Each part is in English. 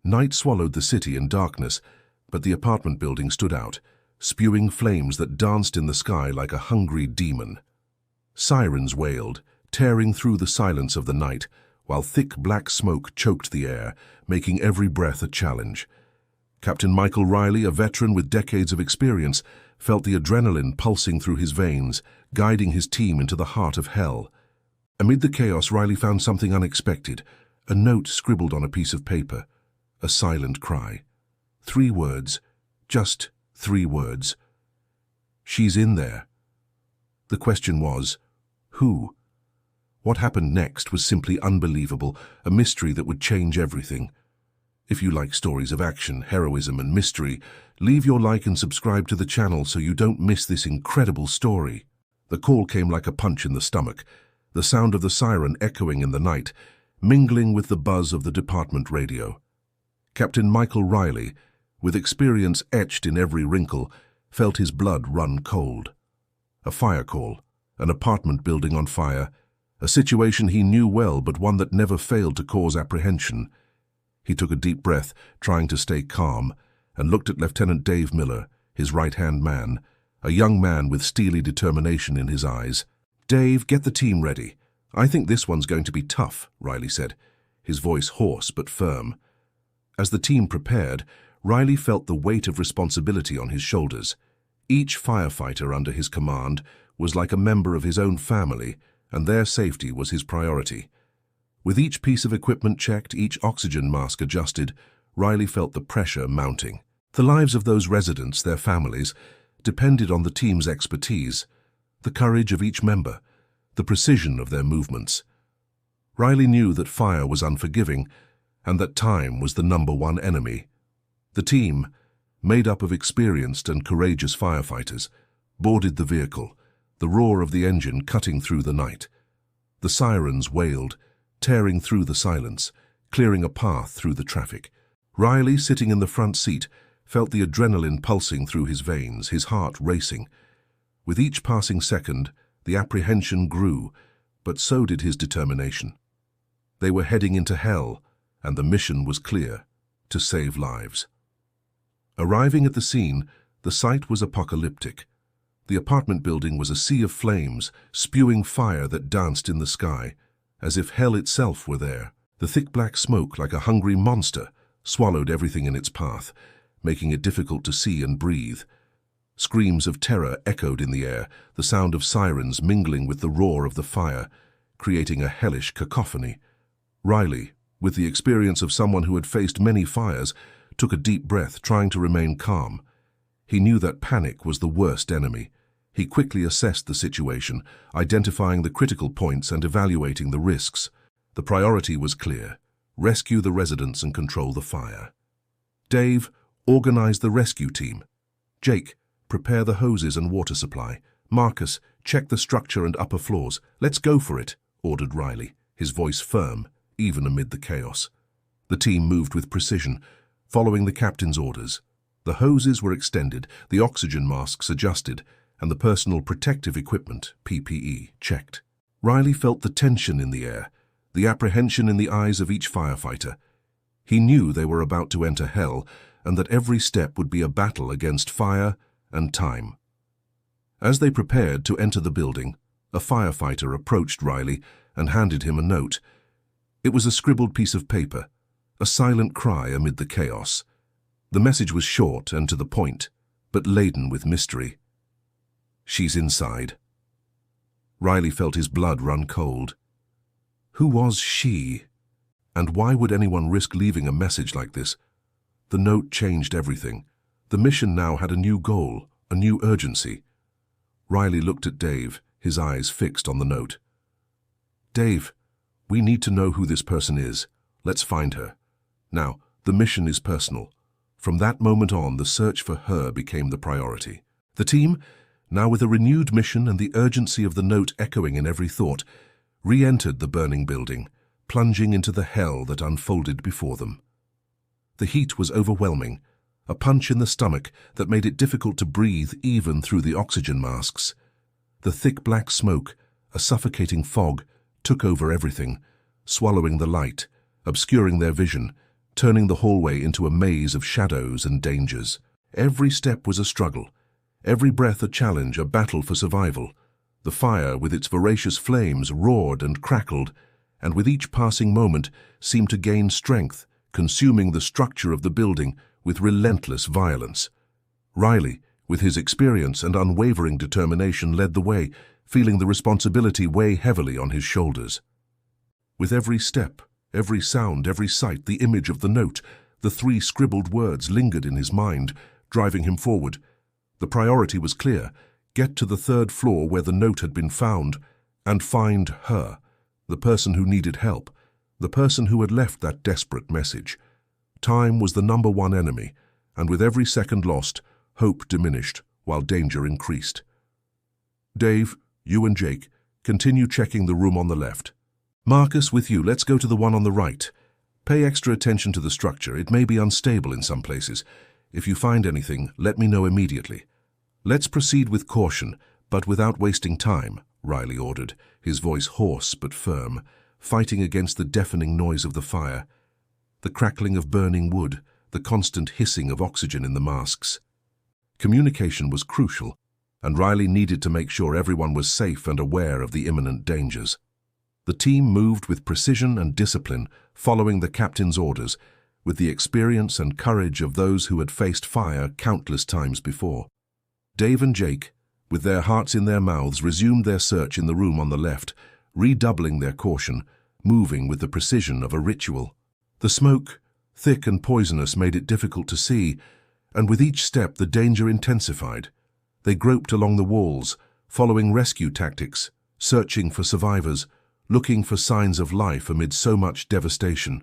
Night swallowed the city in darkness, but the apartment building stood out, spewing flames that danced in the sky like a hungry demon. Sirens wailed, tearing through the silence of the night, while thick black smoke choked the air, making every breath a challenge. Captain Michael Riley, a veteran with decades of experience, felt the adrenaline pulsing through his veins, guiding his team into the heart of hell. Amid the chaos, Riley found something unexpected, a note scribbled on a piece of paper, a silent cry. 3 words, just 3 words. She's in there. The question was, who? What happened next was simply unbelievable, a mystery that would change everything. If you like stories of action, heroism, and mystery, leave your like and subscribe to the channel so you don't miss this incredible story. The call came like a punch in the stomach, the sound of the siren echoing in the night, mingling with the buzz of the department radio. Captain Michael Riley, with experience etched in every wrinkle, felt his blood run cold. A fire call, an apartment building on fire, a situation he knew well but one that never failed to cause apprehension. He took a deep breath, trying to stay calm, and looked at Lieutenant Dave Miller, his right-hand man, a young man with steely determination in his eyes. "Dave, get the team ready. I think this one's going to be tough," Riley said, his voice hoarse but firm. As the team prepared, Riley felt the weight of responsibility on his shoulders. Each firefighter under his command was like a member of his own family, and their safety was his priority. With each piece of equipment checked, each oxygen mask adjusted, Riley felt the pressure mounting. The lives of those residents, their families, depended on the team's expertise, the courage of each member, the precision of their movements. Riley knew that fire was unforgiving, and that time was the #1 enemy. The team, made up of experienced and courageous firefighters, boarded the vehicle, the roar of the engine cutting through the night. The sirens wailed, tearing through the silence, clearing a path through the traffic. Riley, sitting in the front seat, felt the adrenaline pulsing through his veins, his heart racing. With each passing second, the apprehension grew, but so did his determination. They were heading into hell, and the mission was clear: to save lives. Arriving at the scene, the sight was apocalyptic. The apartment building was a sea of flames, spewing fire that danced in the sky, as if hell itself were there. The thick black smoke, like a hungry monster, swallowed everything in its path, making it difficult to see and breathe. Screams of terror echoed in the air, the sound of sirens mingling with the roar of the fire, creating a hellish cacophony. Riley, with the experience of someone who had faced many fires, took a deep breath, trying to remain calm. He knew that panic was the worst enemy. He quickly assessed the situation, identifying the critical points and evaluating the risks. The priority was clear: rescue the residents and control the fire. Dave, organize the rescue team. Jake, prepare the hoses and water supply. Marcus, check the structure and upper floors. "Let's go for it," ordered Riley, his voice firm, even amid the chaos. The team moved with precision, following the captain's orders. The hoses were extended, the oxygen masks adjusted, and the personal protective equipment, PPE, checked. Riley felt the tension in the air, the apprehension in the eyes of each firefighter. He knew they were about to enter hell, and that every step would be a battle against fire and time. As they prepared to enter the building, a firefighter approached Riley and handed him a note. It was a scribbled piece of paper, a silent cry amid the chaos. The message was short and to the point, but laden with mystery. "She's inside." Riley felt his blood run cold. Who was she? And why would anyone risk leaving a message like this? The note changed everything. The mission now had a new goal, a new urgency. Riley looked at Dave, his eyes fixed on the note. "Dave, we need to know who this person is. Let's find her. Now, the mission is personal." From that moment on, the search for her became the priority. The team, now with a renewed mission and the urgency of the note echoing in every thought, re-entered the burning building, plunging into the hell that unfolded before them. The heat was overwhelming, a punch in the stomach that made it difficult to breathe even through the oxygen masks. The thick black smoke, a suffocating fog, took over everything, swallowing the light, obscuring their vision, turning the hallway into a maze of shadows and dangers. Every step was a struggle, every breath a challenge, a battle for survival. The fire, with its voracious flames, roared and crackled, and with each passing moment seemed to gain strength, consuming the structure of the building with relentless violence. Riley, with his experience and unwavering determination, led the way, feeling the responsibility weigh heavily on his shoulders. With every step, every sound, every sight, the image of the note, the 3 scribbled words lingered in his mind, driving him forward. The priority was clear: get to the 3rd floor where the note had been found, and find her, the person who needed help, the person who had left that desperate message. Time was the #1 enemy, and with every second lost, hope diminished while danger increased. Dave, you and Jake, continue checking the room on the left. Marcus, with you, let's go to the one on the right. Pay extra attention to the structure. It may be unstable in some places. If you find anything, let me know immediately. Let's proceed with caution, but without wasting time, Riley ordered, his voice hoarse but firm, fighting against the deafening noise of the fire, the crackling of burning wood, the constant hissing of oxygen in the masks. Communication was crucial, and Riley needed to make sure everyone was safe and aware of the imminent dangers. The team moved with precision and discipline, following the captain's orders, with the experience and courage of those who had faced fire countless times before. Dave and Jake, with their hearts in their mouths, resumed their search in the room on the left, redoubling their caution, moving with the precision of a ritual. The smoke, thick and poisonous, made it difficult to see, and with each step the danger intensified. They groped along the walls, following rescue tactics, searching for survivors, looking for signs of life amid so much devastation.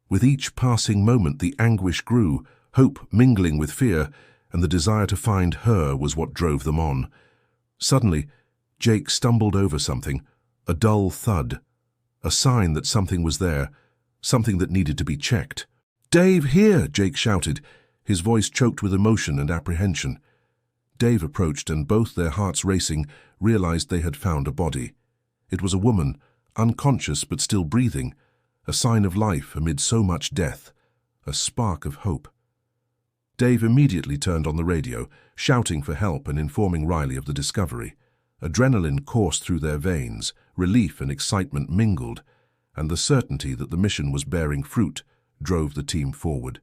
With each passing moment the anguish grew, hope mingling with fear, and the desire to find her was what drove them on. Suddenly, Jake stumbled over something, a dull thud, a sign that something was there, something that needed to be checked. "Dave, here!" Jake shouted, his voice choked with emotion and apprehension. Dave approached, and both their hearts racing, realized they had found a body. It was a woman, unconscious but still breathing, a sign of life amid so much death, a spark of hope. Dave immediately turned on the radio, shouting for help and informing Riley of the discovery. Adrenaline coursed through their veins, relief and excitement mingled, and the certainty that the mission was bearing fruit drove the team forward.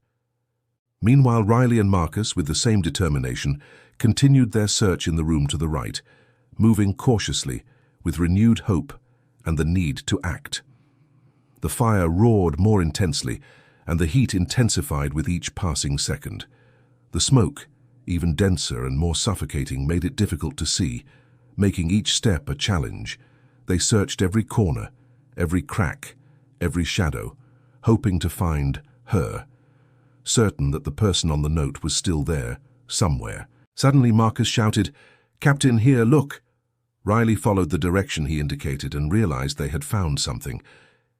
Meanwhile, Riley and Marcus, with the same determination, continued their search in the room to the right, moving cautiously, with renewed hope and the need to act. The fire roared more intensely, and the heat intensified with each passing second. The smoke, even denser and more suffocating, made it difficult to see, making each step a challenge. They searched every corner, every crack, every shadow, hoping to find her, certain that the person on the note was still there, somewhere. Suddenly Marcus shouted, "Captain, here, look!" Riley followed the direction he indicated and realized they had found something.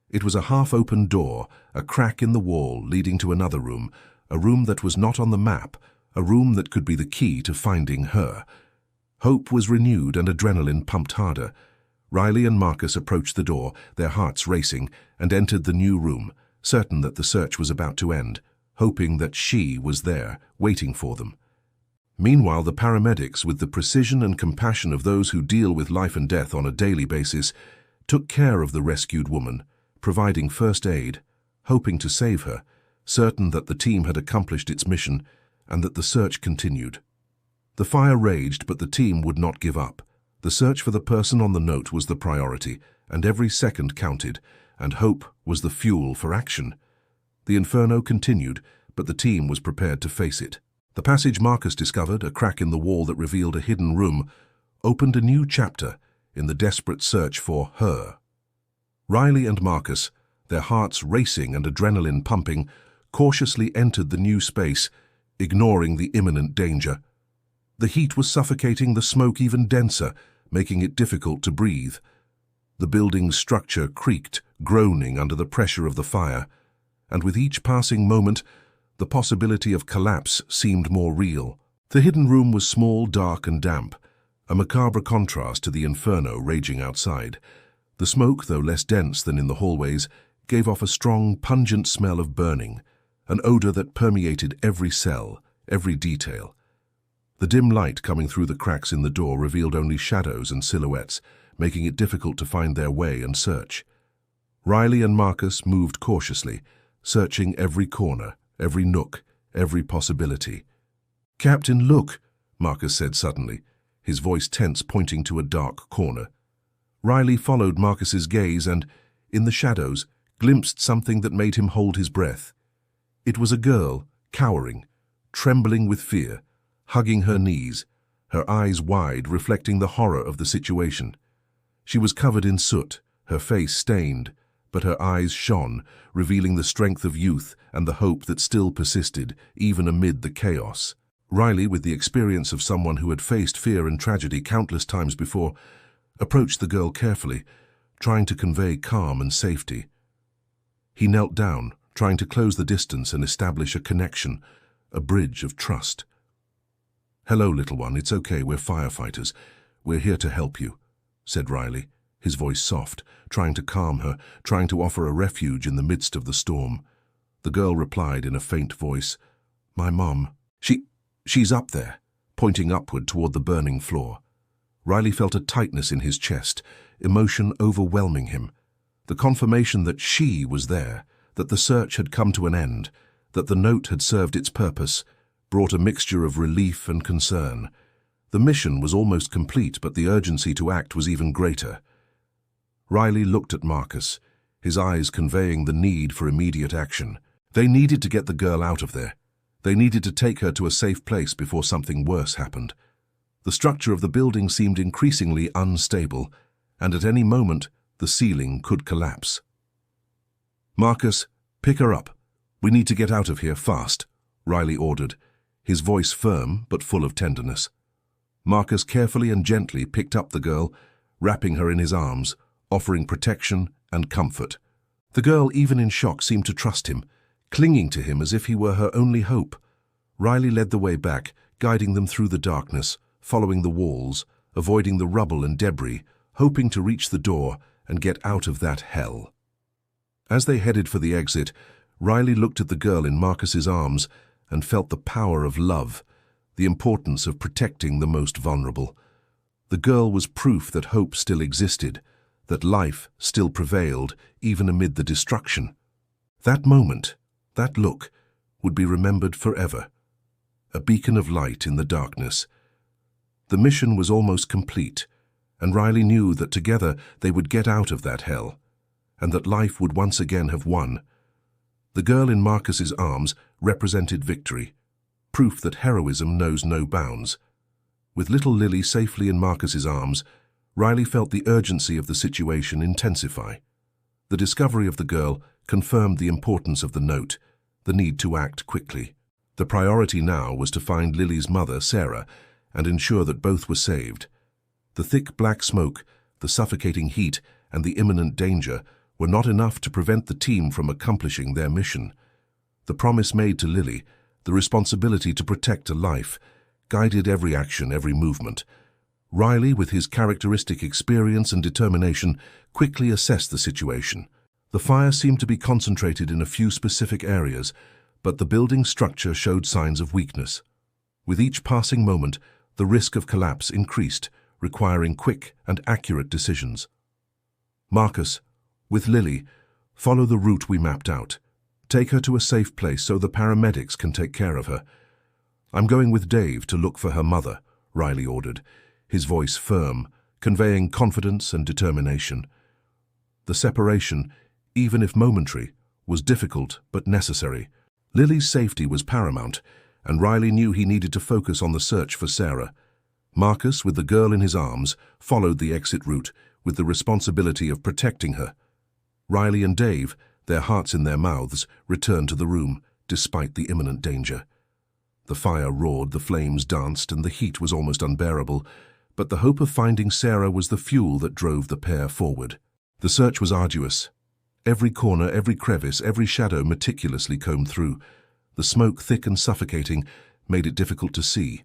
It was a half-open door, a crack in the wall leading to another room, a room that was not on the map, a room that could be the key to finding her. Hope was renewed and adrenaline pumped harder. Riley and Marcus approached the door, their hearts racing, and entered the new room, certain that the search was about to end, hoping that she was there, waiting for them. Meanwhile, the paramedics, with the precision and compassion of those who deal with life and death on a daily basis, took care of the rescued woman, providing first aid, hoping to save her, certain that the team had accomplished its mission and that the search continued. The fire raged, but the team would not give up. The search for the person on the note was the priority, and every second counted, and hope was the fuel for action. The inferno continued, but the team was prepared to face it. The passage Marcus discovered, a crack in the wall that revealed a hidden room, opened a new chapter in the desperate search for her. Riley and Marcus, their hearts racing and adrenaline pumping, cautiously entered the new space, ignoring the imminent danger. The heat was suffocating, the smoke even denser, making it difficult to breathe. The building's structure creaked, groaning under the pressure of the fire, and with each passing moment, the possibility of collapse seemed more real. The hidden room was small, dark, and damp, a macabre contrast to the inferno raging outside. The smoke, though less dense than in the hallways, gave off a strong, pungent smell of burning, an odor that permeated every cell, every detail. The dim light coming through the cracks in the door revealed only shadows and silhouettes, making it difficult to find their way and search. Riley and Marcus moved cautiously, searching every corner, every nook, every possibility. "Captain, look," Marcus said suddenly, his voice tense, pointing to a dark corner. Riley followed Marcus's gaze and, in the shadows, glimpsed something that made him hold his breath. It was a girl, cowering, trembling with fear, hugging her knees, her eyes wide, reflecting the horror of the situation. She was covered in soot, her face stained, but her eyes shone, revealing the strength of youth and the hope that still persisted, even amid the chaos. Riley, with the experience of someone who had faced fear and tragedy countless times before, approached the girl carefully, trying to convey calm and safety. He knelt down, trying to close the distance and establish a connection, a bridge of trust. "Hello, little one, it's okay, we're firefighters. We're here to help you," said Riley, his voice soft, trying to calm her, trying to offer a refuge in the midst of the storm. The girl replied in a faint voice, "My mom. She's up there," pointing upward toward the burning floor. Riley felt a tightness in his chest, emotion overwhelming him. The confirmation that she was there, that the search had come to an end, that the note had served its purpose, brought a mixture of relief and concern. The mission was almost complete, but the urgency to act was even greater. Riley looked at Marcus, his eyes conveying the need for immediate action. They needed to get the girl out of there. They needed to take her to a safe place before something worse happened. The structure of the building seemed increasingly unstable, and at any moment, the ceiling could collapse. "Marcus, pick her up. We need to get out of here fast," Riley ordered, his voice firm but full of tenderness. Marcus carefully and gently picked up the girl, wrapping her in his arms, offering protection and comfort. The girl, even in shock, seemed to trust him, clinging to him as if he were her only hope. Riley led the way back, guiding them through the darkness, following the walls, avoiding the rubble and debris, hoping to reach the door and get out of that hell. As they headed for the exit, Riley looked at the girl in Marcus's arms and felt the power of love, the importance of protecting the most vulnerable. The girl was proof that hope still existed, that life still prevailed even amid the destruction. That moment, that look, would be remembered forever. A beacon of light in the darkness. The mission was almost complete, and Riley knew that together they would get out of that hell, and that life would once again have won. The girl in Marcus's arms represented victory, proof that heroism knows no bounds. With little Lily safely in Marcus's arms, Riley felt the urgency of the situation intensify. The discovery of the girl confirmed the importance of the note, the need to act quickly. The priority now was to find Lily's mother, Sarah, and ensure that both were saved. The thick black smoke, the suffocating heat, and the imminent danger were not enough to prevent the team from accomplishing their mission. The promise made to Lily, the responsibility to protect a life, guided every action, every movement. Riley, with his characteristic experience and determination, quickly assessed the situation. The fire seemed to be concentrated in a few specific areas, but the building's structure showed signs of weakness. With each passing moment, the risk of collapse increased, requiring quick and accurate decisions. "Marcus, with Lily, follow the route we mapped out. Take her to a safe place so the paramedics can take care of her. I'm going with Dave to look for her mother," Riley ordered, his voice firm, conveying confidence and determination. The separation, even if momentary, was difficult but necessary. Lily's safety was paramount, and Riley knew he needed to focus on the search for Sarah. Marcus, with the girl in his arms, followed the exit route with the responsibility of protecting her. Riley and Dave, their hearts in their mouths, returned to the room, despite the imminent danger. The fire roared, the flames danced, and the heat was almost unbearable, but the hope of finding Sarah was the fuel that drove the pair forward. The search was arduous. Every corner, every crevice, every shadow meticulously combed through. The smoke, thick and suffocating, made it difficult to see,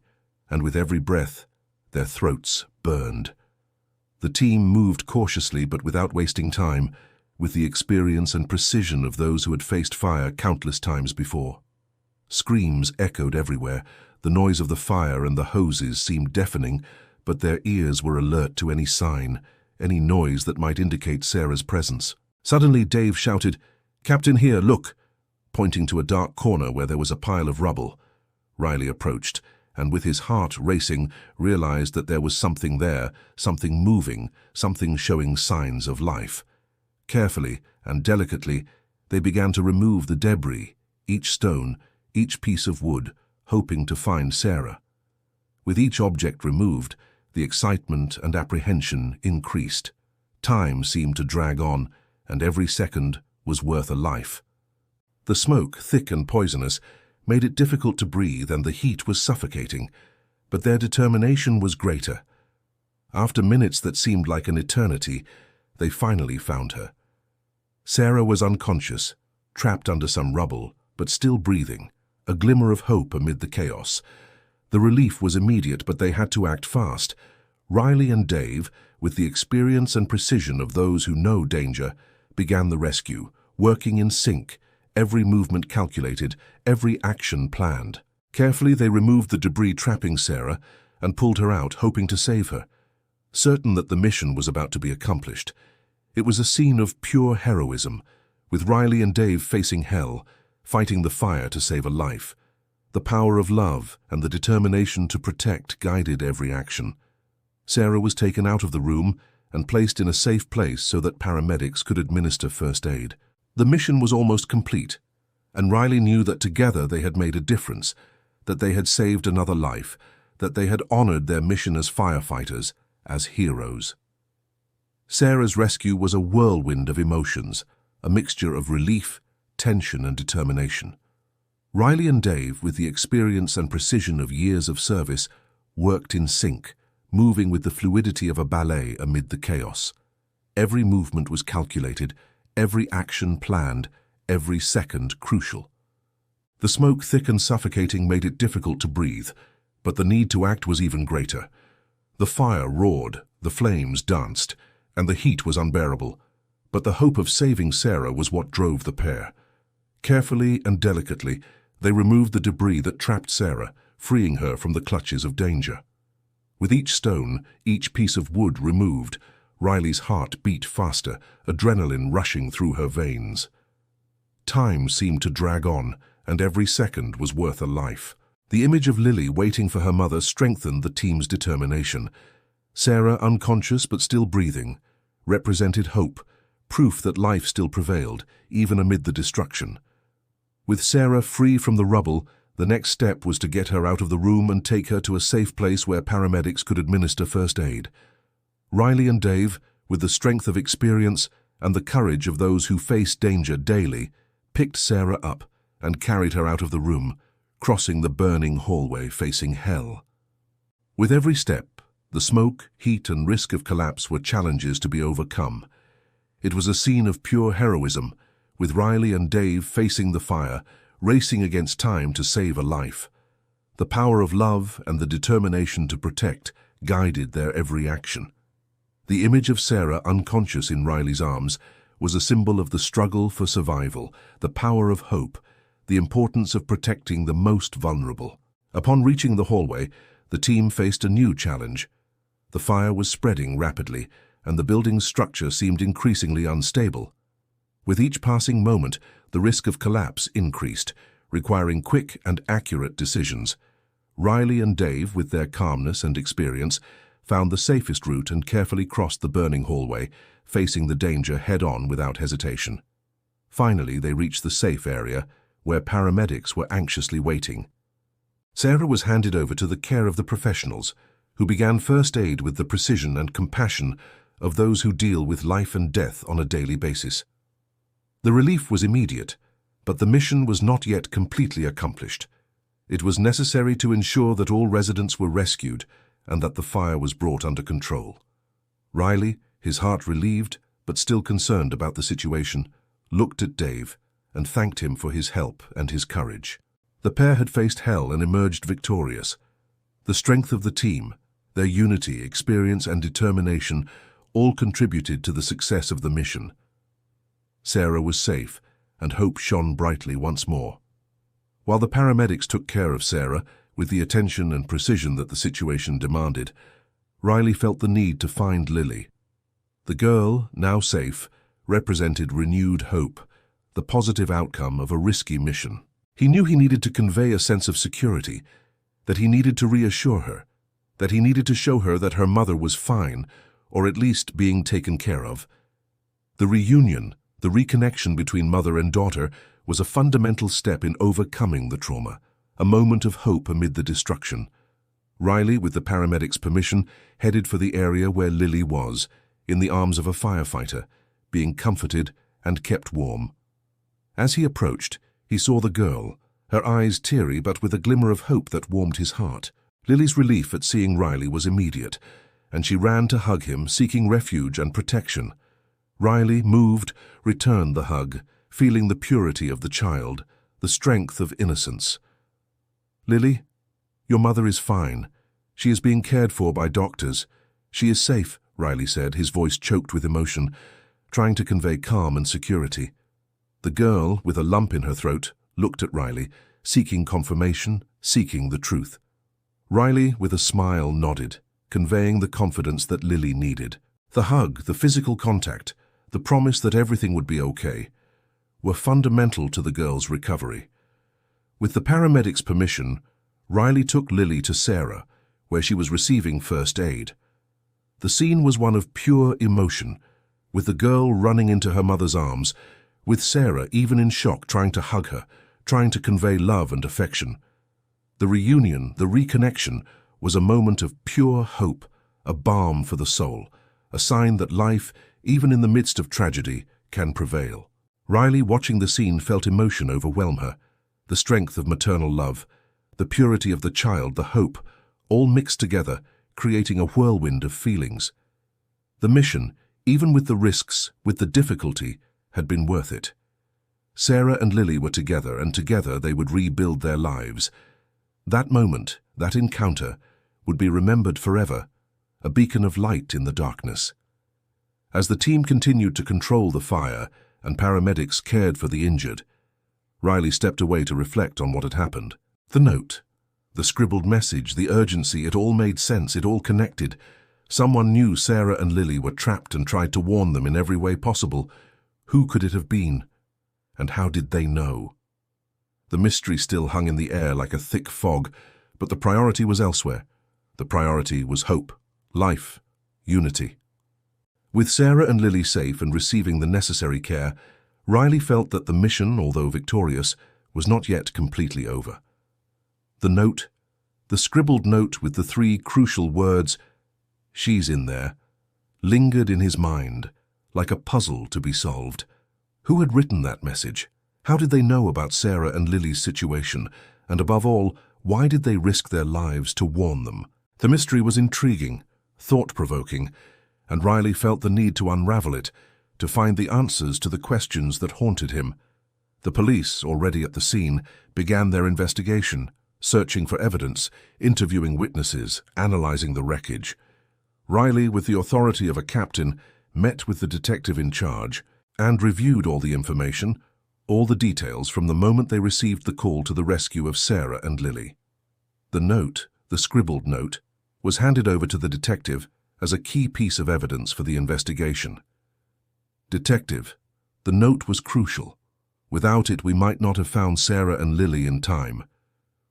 and with every breath, their throats burned. The team moved cautiously but without wasting time, with the experience and precision of those who had faced fire countless times before. Screams echoed everywhere. The noise of the fire and the hoses seemed deafening, but their ears were alert to any sign, any noise that might indicate Sarah's presence. Suddenly, Dave shouted, "Captain, here, look!" pointing to a dark corner where there was a pile of rubble. Riley approached, and with his heart racing, realized that there was something there, something moving, something showing signs of life. Carefully and delicately, they began to remove the debris, each stone, each piece of wood, hoping to find Sarah. With each object removed, the excitement and apprehension increased. Time seemed to drag on, and every second was worth a life. The smoke, thick and poisonous, made it difficult to breathe, and the heat was suffocating, but their determination was greater. After minutes that seemed like an eternity, they finally found her. Sarah was unconscious, trapped under some rubble, but still breathing, a glimmer of hope amid the chaos. The relief was immediate, but they had to act fast. Riley and Dave, with the experience and precision of those who know danger, began the rescue, working in sync, every movement calculated, every action planned. Carefully they removed the debris trapping Sarah and pulled her out, hoping to save her. Certain that the mission was about to be accomplished, it was a scene of pure heroism, with Riley and Dave facing hell, fighting the fire to save a life. The power of love and the determination to protect guided every action. Sarah was taken out of the room and placed in a safe place so that paramedics could administer first aid. The mission was almost complete, and Riley knew that together they had made a difference, that they had saved another life, that they had honored their mission as firefighters, as heroes. Sarah's rescue was a whirlwind of emotions, a mixture of relief, tension, and determination. Riley and Dave, with the experience and precision of years of service, worked in sync, moving with the fluidity of a ballet amid the chaos. Every movement was calculated, every action planned, every second crucial. The smoke, thick and suffocating, made it difficult to breathe, but the need to act was even greater. The fire roared, the flames danced, and the heat was unbearable, but the hope of saving Sarah was what drove the pair. Carefully and delicately, they removed the debris that trapped Sarah, freeing her from the clutches of danger. With each stone, each piece of wood removed, Riley's heart beat faster, adrenaline rushing through her veins. Time seemed to drag on, and every second was worth a life. The image of Lily waiting for her mother strengthened the team's determination. Sarah, unconscious but still breathing, represented hope, proof that life still prevailed, even amid the destruction. With Sarah free from the rubble, the next step was to get her out of the room and take her to a safe place where paramedics could administer first aid. Riley and Dave, with the strength of experience and the courage of those who face danger daily, picked Sarah up and carried her out of the room, crossing the burning hallway facing hell. With every step, the smoke, heat, and risk of collapse were challenges to be overcome. It was a scene of pure heroism, with Riley and Dave facing the fire, racing against time to save a life. The power of love and the determination to protect guided their every action. The image of Sarah unconscious in Riley's arms was a symbol of the struggle for survival, the power of hope, the importance of protecting the most vulnerable. Upon reaching the hallway, the team faced a new challenge. The fire was spreading rapidly, and the building's structure seemed increasingly unstable. With each passing moment, the risk of collapse increased, requiring quick and accurate decisions. Riley and Dave, with their calmness and experience, found the safest route and carefully crossed the burning hallway, facing the danger head-on without hesitation. Finally, they reached the safe area, where paramedics were anxiously waiting. Sarah was handed over to the care of the professionals, who began first aid with the precision and compassion of those who deal with life and death on a daily basis. The relief was immediate, but the mission was not yet completely accomplished. It was necessary to ensure that all residents were rescued and that the fire was brought under control. Riley, his heart relieved but still concerned about the situation, looked at Dave and thanked him for his help and his courage. The pair had faced hell and emerged victorious. The strength of the team, their unity, experience, and determination all contributed to the success of the mission. Sarah was safe, and hope shone brightly once more. While the paramedics took care of Sarah with the attention and precision that the situation demanded, Riley felt the need to find Lily. The girl, now safe, represented renewed hope, the positive outcome of a risky mission. He knew he needed to convey a sense of security, that he needed to reassure her, that he needed to show her that her mother was fine, or at least being taken care of. The reunion, the reconnection between mother and daughter, was a fundamental step in overcoming the trauma, a moment of hope amid the destruction. Riley, with the paramedics' permission, headed for the area where Lily was, in the arms of a firefighter, being comforted and kept warm. As he approached, he saw the girl, her eyes teary but with a glimmer of hope that warmed his heart. Lily's relief at seeing Riley was immediate, and she ran to hug him, seeking refuge and protection. Riley, moved, returned the hug, feeling the purity of the child, the strength of innocence. "Lily, your mother is fine. She is being cared for by doctors. She is safe," Riley said, his voice choked with emotion, trying to convey calm and security. The girl, with a lump in her throat, looked at Riley, seeking confirmation, seeking the truth. Riley, with a smile, nodded, conveying the confidence that Lily needed. The hug, the physical contact, the promise that everything would be okay, were fundamental to the girl's recovery. With the paramedics' permission, Riley took Lily to Sarah, where she was receiving first aid. The scene was one of pure emotion, with the girl running into her mother's arms, with Sarah even in shock trying to hug her, trying to convey love and affection. The reunion, the reconnection, was a moment of pure hope, a balm for the soul, a sign that life, even in the midst of tragedy, can prevail. Riley, watching the scene, felt emotion overwhelm her, the strength of maternal love, the purity of the child, the hope, all mixed together, creating a whirlwind of feelings. The mission, even with the risks, with the difficulty, had been worth it. Sarah and Lily were together, and together they would rebuild their lives. That moment, that encounter, would be remembered forever, a beacon of light in the darkness. As the team continued to control the fire and paramedics cared for the injured, Riley stepped away to reflect on what had happened. The note, the scribbled message, the urgency, it all made sense, it all connected. Someone knew Sarah and Lily were trapped and tried to warn them in every way possible. Who could it have been? And how did they know? The mystery still hung in the air like a thick fog, but the priority was elsewhere. The priority was hope, life, unity. With Sarah and Lily safe and receiving the necessary care, Riley felt that the mission, although victorious, was not yet completely over. The note, the scribbled note with the 3 crucial words, "She's in there," lingered in his mind, like a puzzle to be solved. Who had written that message? How did they know about Sarah and Lily's situation? And above all, why did they risk their lives to warn them? The mystery was intriguing, thought-provoking, and Riley felt the need to unravel it, to find the answers to the questions that haunted him. The police, already at the scene, began their investigation, searching for evidence, interviewing witnesses, analyzing the wreckage. Riley, with the authority of a captain, met with the detective in charge and reviewed all the information, all the details from the moment they received the call to the rescue of Sarah and Lily. The note, the scribbled note, was handed over to the detective as a key piece of evidence for the investigation. "Detective, the note was crucial. Without it, we might not have found Sarah and Lily in time.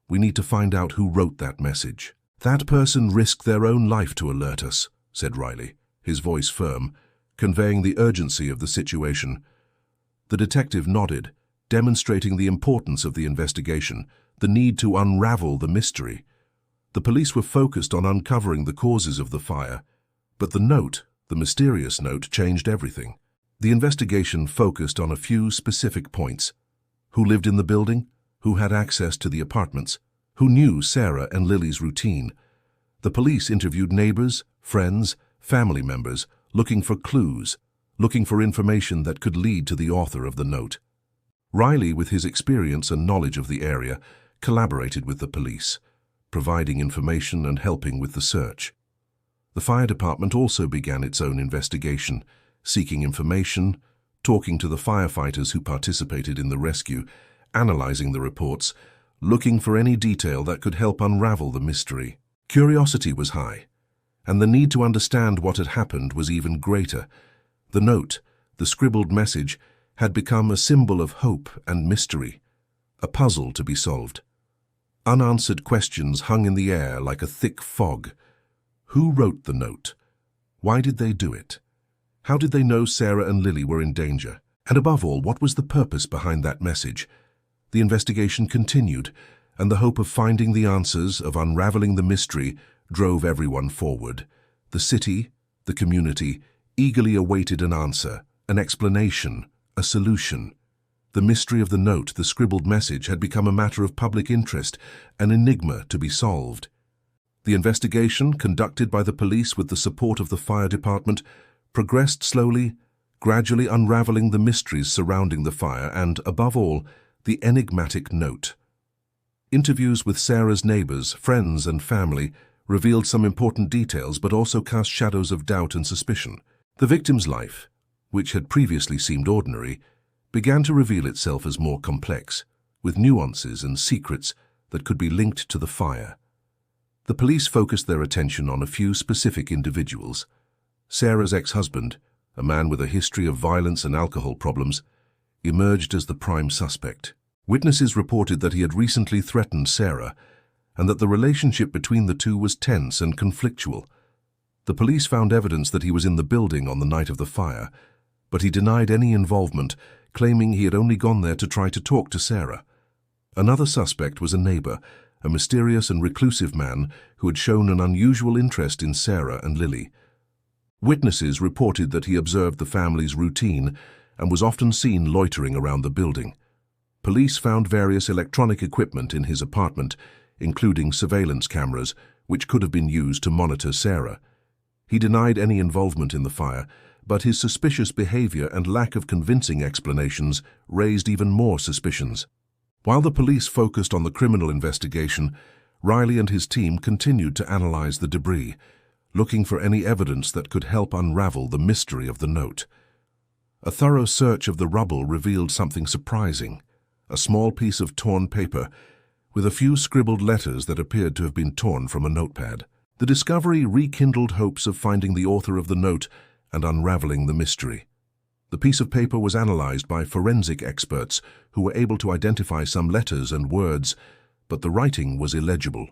We need to find out who wrote that message." "That person risked their own life to alert us," said Riley, his voice firm, conveying the urgency of the situation. The detective nodded, demonstrating the importance of the investigation, the need to unravel the mystery. The police were focused on uncovering the causes of the fire, but the note, the mysterious note, changed everything. The investigation focused on a few specific points. Who lived in the building? Who had access to the apartments? Who knew Sarah and Lily's routine? The police interviewed neighbors, friends, family members, looking for clues, looking for information that could lead to the author of the note. Riley, with his experience and knowledge of the area, collaborated with the police, providing information and helping with the search. The fire department also began its own investigation, seeking information, talking to the firefighters who participated in the rescue, analyzing the reports, looking for any detail that could help unravel the mystery. Curiosity was high, and the need to understand what had happened was even greater. The note, the scribbled message, had become a symbol of hope and mystery, a puzzle to be solved. Unanswered questions hung in the air like a thick fog. Who wrote the note? Why did they do it? How did they know Sarah and Lily were in danger? And above all, what was the purpose behind that message? The investigation continued, and the hope of finding the answers, of unraveling the mystery, drove everyone forward. The city, the community, eagerly awaited an answer, an explanation, a solution. The mystery of the note, the scribbled message, had become a matter of public interest, an enigma to be solved. The investigation, conducted by the police with the support of the fire department, progressed slowly, gradually unraveling the mysteries surrounding the fire and, above all, the enigmatic note. Interviews with Sarah's neighbors, friends, and family revealed some important details but also cast shadows of doubt and suspicion. The victim's life, which had previously seemed ordinary, began to reveal itself as more complex, with nuances and secrets that could be linked to the fire. The police focused their attention on a few specific individuals. Sarah's ex-husband, a man with a history of violence and alcohol problems, emerged as the prime suspect. Witnesses reported that he had recently threatened Sarah and that the relationship between the two was tense and conflictual. The police found evidence that he was in the building on the night of the fire, but he denied any involvement, claiming he had only gone there to try to talk to Sarah. Another suspect was a neighbor, a mysterious and reclusive man who had shown an unusual interest in Sarah and Lily. Witnesses reported that he observed the family's routine and was often seen loitering around the building. Police found various electronic equipment in his apartment, including surveillance cameras, which could have been used to monitor Sarah. He denied any involvement in the fire, but his suspicious behavior and lack of convincing explanations raised even more suspicions. While the police focused on the criminal investigation, Riley and his team continued to analyze the debris, looking for any evidence that could help unravel the mystery of the note. A thorough search of the rubble revealed something surprising: a small piece of torn paper with a few scribbled letters that appeared to have been torn from a notepad. The discovery rekindled hopes of finding the author of the note and unraveling the mystery. The piece of paper was analyzed by forensic experts who were able to identify some letters and words, but the writing was illegible.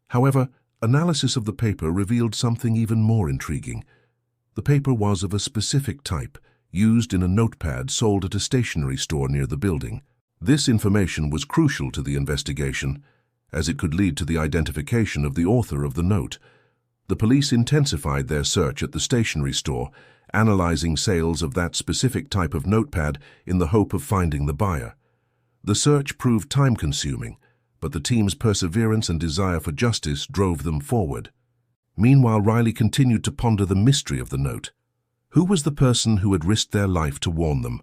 However, analysis of the paper revealed something even more intriguing. The paper was of a specific type, used in a notepad sold at a stationery store near the building. This information was crucial to the investigation, as it could lead to the identification of the author of the note. The police intensified their search at the stationery store, analyzing sales of that specific type of notepad in the hope of finding the buyer. The search proved time-consuming, but the team's perseverance and desire for justice drove them forward. Meanwhile, Riley continued to ponder the mystery of the note. Who was the person who had risked their life to warn them?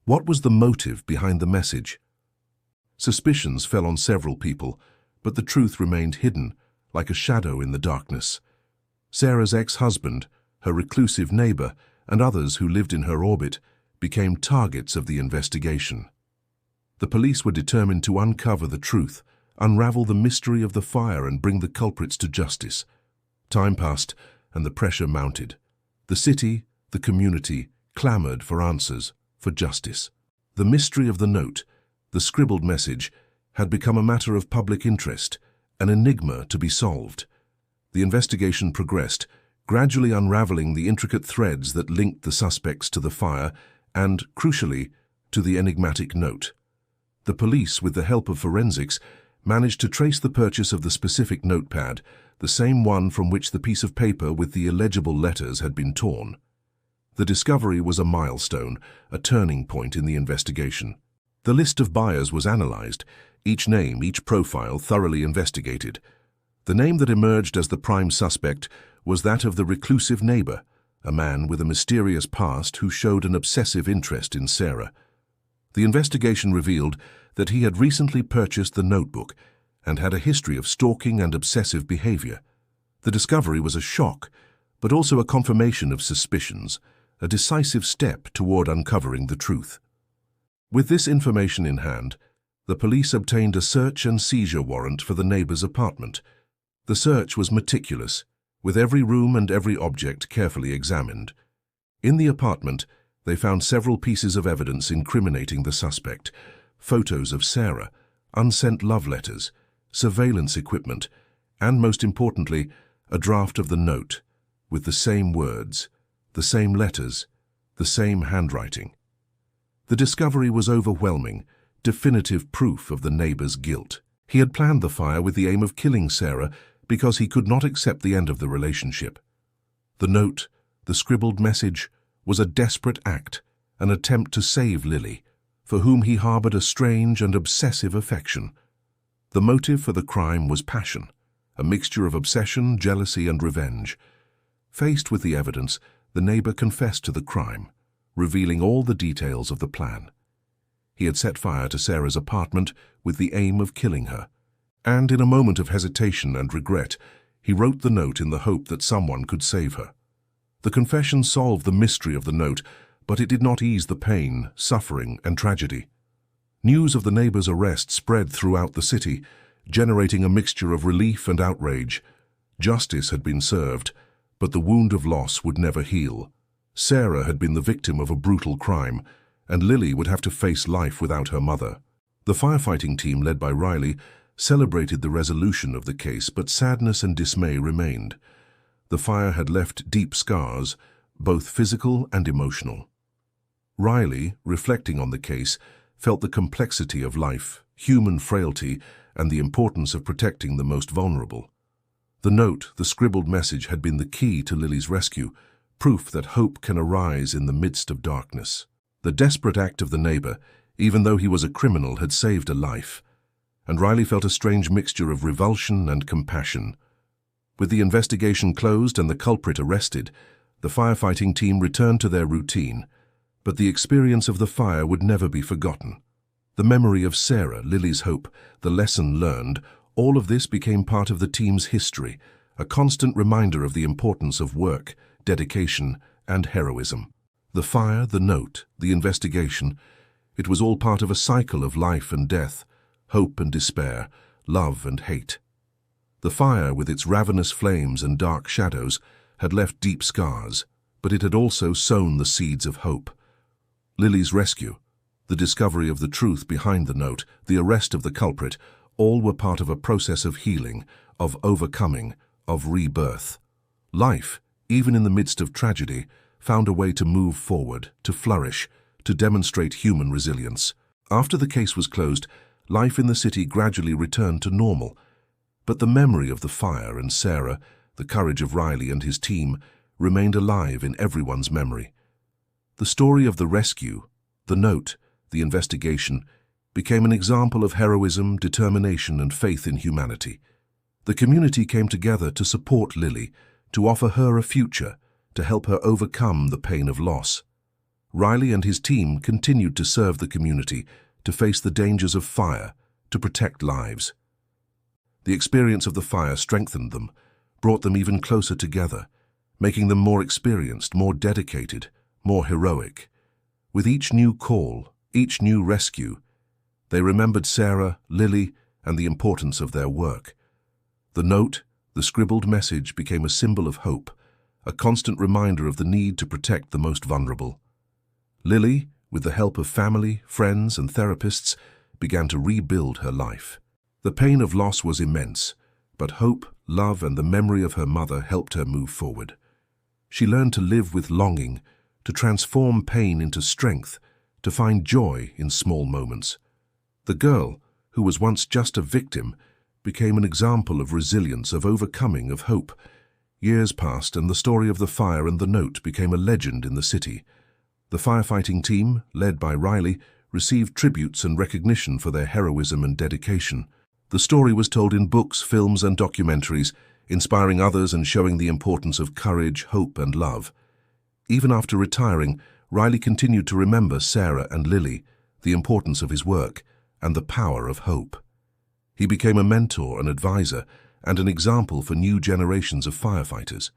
What was the motive behind the message? Suspicions fell on several people, but the truth remained hidden, like a shadow in the darkness. Sarah's ex-husband, her reclusive neighbor, and others who lived in her orbit became targets of the investigation. The police were determined to uncover the truth, unravel the mystery of the fire, and bring the culprits to justice. Time passed, and the pressure mounted. The city, the community, clamored for answers, for justice. The mystery of the note, the scribbled message, had become a matter of public interest, an enigma to be solved. The investigation progressed, gradually unraveling the intricate threads that linked the suspects to the fire and, crucially, to the enigmatic note. The police, with the help of forensics, managed to trace the purchase of the specific notepad, the same one from which the piece of paper with the illegible letters had been torn. The discovery was a milestone, a turning point in the investigation. The list of buyers was analyzed, each name, each profile thoroughly investigated. The name that emerged as the prime suspect was that of the reclusive neighbor, a man with a mysterious past who showed an obsessive interest in Sarah. The investigation revealed that he had recently purchased the notebook and had a history of stalking and obsessive behavior. The discovery was a shock, but also a confirmation of suspicions, a decisive step toward uncovering the truth. With this information in hand, the police obtained a search and seizure warrant for the neighbor's apartment. The search was meticulous, with every room and every object carefully examined. In the apartment, they found several pieces of evidence incriminating the suspect: photos of Sarah, unsent love letters, surveillance equipment, and most importantly, a draft of the note, with the same words, the same letters, the same handwriting. The discovery was overwhelming, definitive proof of the neighbor's guilt. He had planned the fire with the aim of killing Sarah because he could not accept the end of the relationship. The note, the scribbled message, was a desperate act, an attempt to save Lily, for whom he harbored a strange and obsessive affection. The motive for the crime was passion, a mixture of obsession, jealousy, and revenge. Faced with the evidence, the neighbor confessed to the crime, revealing all the details of the plan. He had set fire to Sarah's apartment with the aim of killing her, and in a moment of hesitation and regret, he wrote the note in the hope that someone could save her. The confession solved the mystery of the note, but it did not ease the pain, suffering, and tragedy. News of the neighbor's arrest spread throughout the city, generating a mixture of relief and outrage. Justice had been served, but the wound of loss would never heal. Sarah had been the victim of a brutal crime, and Lily would have to face life without her mother. The firefighting team, led by Riley, celebrated the resolution of the case, but sadness and dismay remained. The fire had left deep scars, both physical and emotional. Riley, reflecting on the case, felt the complexity of life, human frailty, and the importance of protecting the most vulnerable. The note, the scribbled message, had been the key to Lily's rescue, proof that hope can arise in the midst of darkness. The desperate act of the neighbor, even though he was a criminal, had saved a life, and Riley felt a strange mixture of revulsion and compassion. With the investigation closed and the culprit arrested, the firefighting team returned to their routine, but the experience of the fire would never be forgotten. The memory of Sarah, Lily's hope, the lesson learned, all of this became part of the team's history, a constant reminder of the importance of work, dedication, and heroism. The fire, the note, the investigation, it was all part of a cycle of life and death, hope and despair, love and hate. The fire, with its ravenous flames and dark shadows, had left deep scars, but it had also sown the seeds of hope. Lily's rescue, the discovery of the truth behind the note, the arrest of the culprit, all were part of a process of healing, of overcoming, of rebirth. Life, even in the midst of tragedy, found a way to move forward, to flourish, to demonstrate human resilience. After the case was closed, life in the city gradually returned to normal, but the memory of the fire and Sarah, the courage of Riley and his team, remained alive in everyone's memory. The story of the rescue, the note, the investigation, became an example of heroism, determination, and faith in humanity. The community came together to support Lily, to offer her a future, to help her overcome the pain of loss. Riley and his team continued to serve the community, to face the dangers of fire, to protect lives. The experience of the fire strengthened them, brought them even closer together, making them more experienced, more dedicated, more heroic. With each new call, each new rescue, they remembered Sarah, Lily, and the importance of their work. The note, the scribbled message, became a symbol of hope, a constant reminder of the need to protect the most vulnerable. Lily, with the help of family, friends, and therapists, began to rebuild her life. The pain of loss was immense, but hope, love, and the memory of her mother helped her move forward. She learned to live with longing, to transform pain into strength, to find joy in small moments. The girl, who was once just a victim, became an example of resilience, of overcoming, of hope. Years passed, and the story of the fire and the note became a legend in the city. The firefighting team, led by Riley, received tributes and recognition for their heroism and dedication. The story was told in books, films, and documentaries, inspiring others and showing the importance of courage, hope, and love. Even after retiring, Riley continued to remember Sarah and Lily, the importance of his work, and the power of hope. He became a mentor, an advisor, and an example for new generations of firefighters.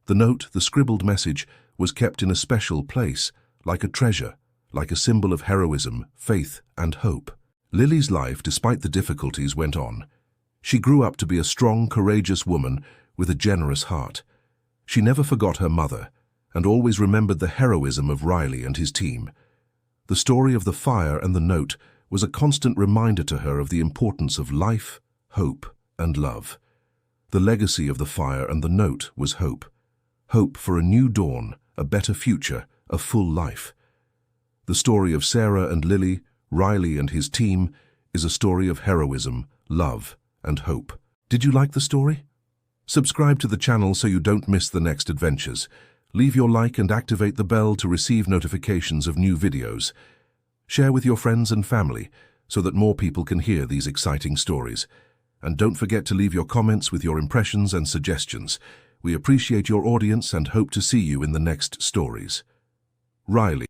The note, the scribbled message, was kept in a special place, like a treasure, like a symbol of heroism, faith, and hope. Lily's life, despite the difficulties, went on. She grew up to be a strong, courageous woman with a generous heart. She never forgot her mother, and always remembered the heroism of Riley and his team. The story of the fire and the note was a constant reminder to her of the importance of life, hope, and love. The legacy of the fire and the note was hope. Hope for a new dawn, a better future, a full life. The story of Sarah and Lily, Riley and his team, is a story of heroism, love, and hope. Did you like the story? Subscribe to the channel so you don't miss the next adventures. Leave your like and activate the bell to receive notifications of new videos. Share with your friends and family so that more people can hear these exciting stories. And don't forget to leave your comments with your impressions and suggestions. We appreciate your audience and hope to see you in the next stories. Riley.